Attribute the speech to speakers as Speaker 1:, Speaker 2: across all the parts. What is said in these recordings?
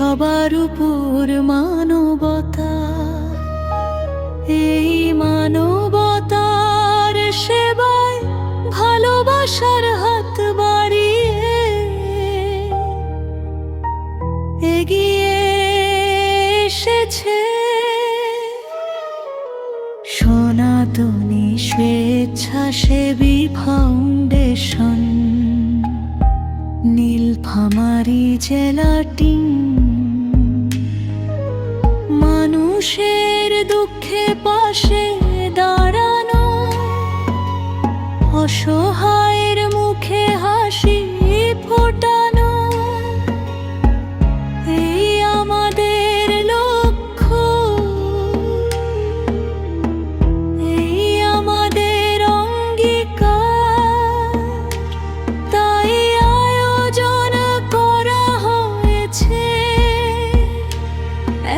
Speaker 1: সবার উপর মানবতা, এই মানবতার সেবায় ভালোবাসার হাত বাড়িয়ে এগিয়ে এসেছে সনাতনী স্বেচ্ছাসেবী ফাউন্ডেশন, নীলফামারী জেলা টিম। মানুষের দুঃখে পাশে দাঁড়ানো, অসহায়ের মুখে হাসি ফোটানো, এই আমাদের লক্ষ্য, এই আমাদের অঙ্গীকার। তাই আয়োজন করা হয়েছে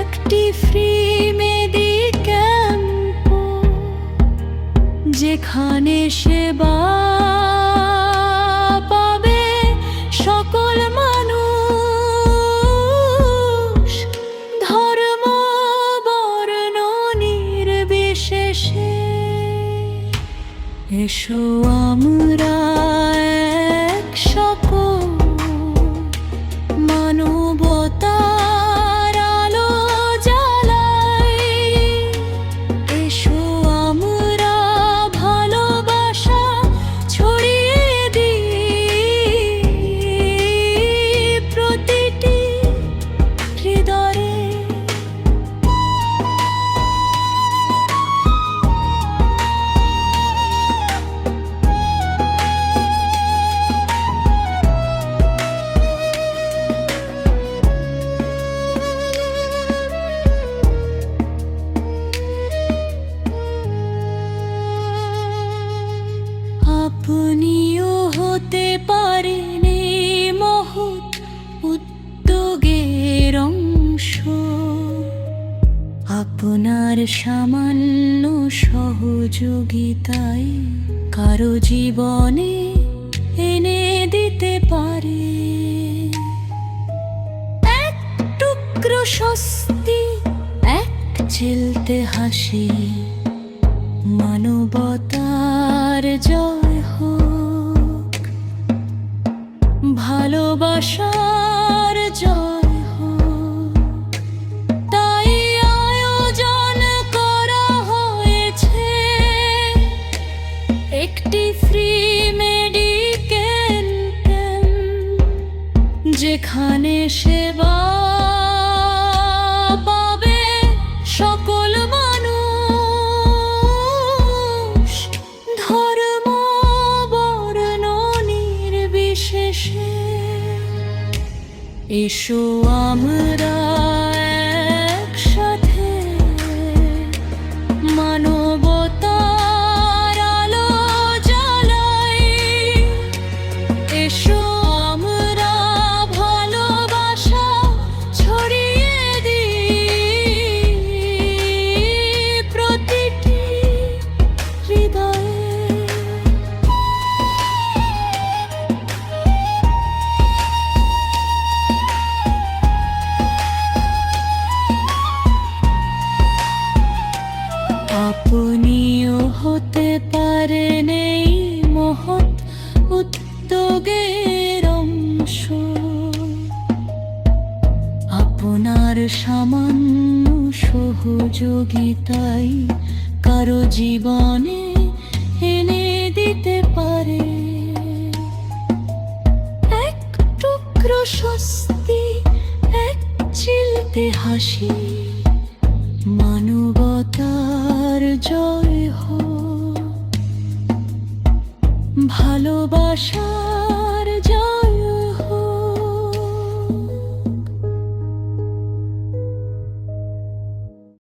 Speaker 1: একটি ফ্রি মেডিক্যাম্প, যেখানে সেবা পাবে সকল মানুষ, ধর্ম বর্ণ নির্বিশেষে। এসো আমরা এক সকল মানবতার আলো জ্বালাই, এসো আমরা ভালোবাসা ছড়িয়ে দিই প্রতিটি হৃদয়ে। আপনিও হতে পারেন এই মহৎ উদ্যোগের অংশ, আপনার সামান্য সহযোগিতায় কারো জীবনে এনে দিতে পারে এক টুকরো স্বস্তি, এক চিলতে হাসি। মানবতার জয় হোক, ভালোবাসার জয় হোক। তাই আয়োজন করা হয়েছে একটি ফ্রি মেডিকেল ক্যাম্প, যেখানে সেবা পাবে সকল মানুষ, ধর্ম বর্ণ নির্বিশেষে। এসো আমরা একসাথে মানবতার আলো জ্বালাই, এসো আমরা ভালোবাসা ছড়িয়ে দিই প্রতিটি হৃদয়ে। আপনিও হতে পারেন এই মহৎ উদ্যোগের অংশ, আপনার সামান্য সহযোগিতায় কারো জীবনে এনে দিতে পারে এক টুকরো স্বস্তি, এক চিলতে হাসি। মানবতার জয় হোক, ভালোবাসা